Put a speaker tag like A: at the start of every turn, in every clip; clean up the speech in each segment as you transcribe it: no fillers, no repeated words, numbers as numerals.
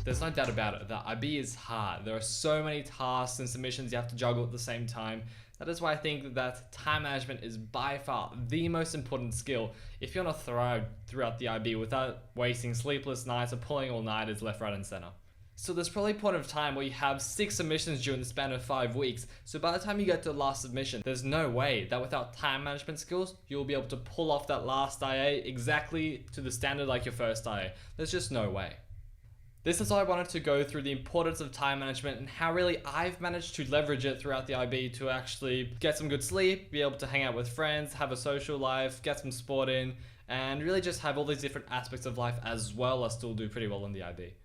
A: There's no doubt about it, that IB is hard. There are so many tasks and submissions you have to juggle at the same time. That is why I think that time management is by far the most important skill if you want to thrive throughout the IB without wasting sleepless nights or pulling all-nighters left, right, and center. So there's probably a point of time where you have 6 submissions during the span of 5 weeks. So by the time you get to the last submission, there's no way that without time management skills, you'll be able to pull off that last IA exactly to the standard like your first IA. There's just no way. This is why I wanted to go through the importance of time management and how really I've managed to leverage it throughout the IB to actually get some good sleep, be able to hang out with friends, have a social life, get some sport in, and really just have all these different aspects of life as well as still do pretty well in the IB.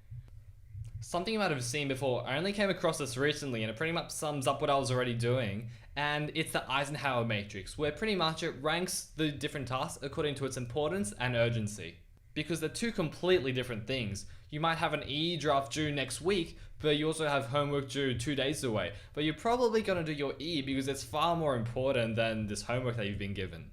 A: Something you might have seen before, I only came across this recently and it pretty much sums up what I was already doing, and it's the Eisenhower matrix, where pretty much it ranks the different tasks according to its importance and urgency. Because they're two completely different things. You might have an E draft due next week, but you also have homework due 2 days away. But you're probably going to do your E because it's far more important than this homework that you've been given.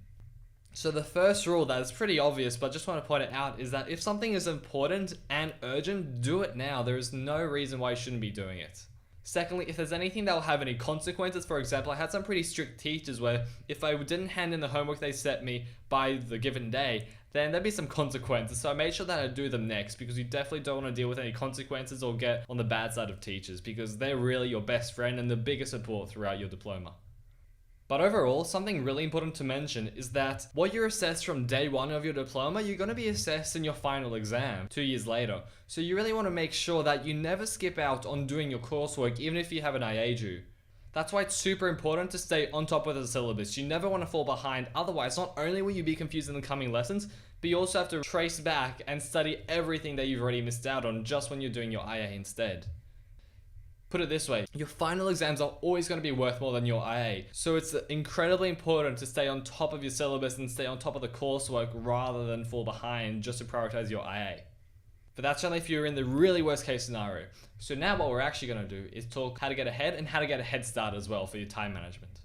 A: So the first rule that is pretty obvious, but just want to point it out, is that if something is important and urgent, do it now. There is no reason why you shouldn't be doing it. Secondly, if there's anything that will have any consequences, for example, I had some pretty strict teachers where if I didn't hand in the homework they set me by the given day, then there'd be some consequences. So I made sure that I do them next, because you definitely don't want to deal with any consequences or get on the bad side of teachers, because they're really your best friend and the biggest support throughout your diploma. But overall, something really important to mention is that what you're assessed from day 1 of your diploma, you're going to be assessed in your final exam 2 years later. So you really want to make sure that you never skip out on doing your coursework, even if you have an IA due. That's why it's super important to stay on top of the syllabus. You never want to fall behind, otherwise not only will you be confused in the coming lessons, but you also have to trace back and study everything that you've already missed out on just when you're doing your IA instead. Put it this way, your final exams are always going to be worth more than your IA, so it's incredibly important to stay on top of your syllabus and stay on top of the coursework rather than fall behind just to prioritize your IA. But that's only if you're in the really worst case scenario. So now what we're actually going to do is talk how to get ahead and how to get a head start as well for your time management.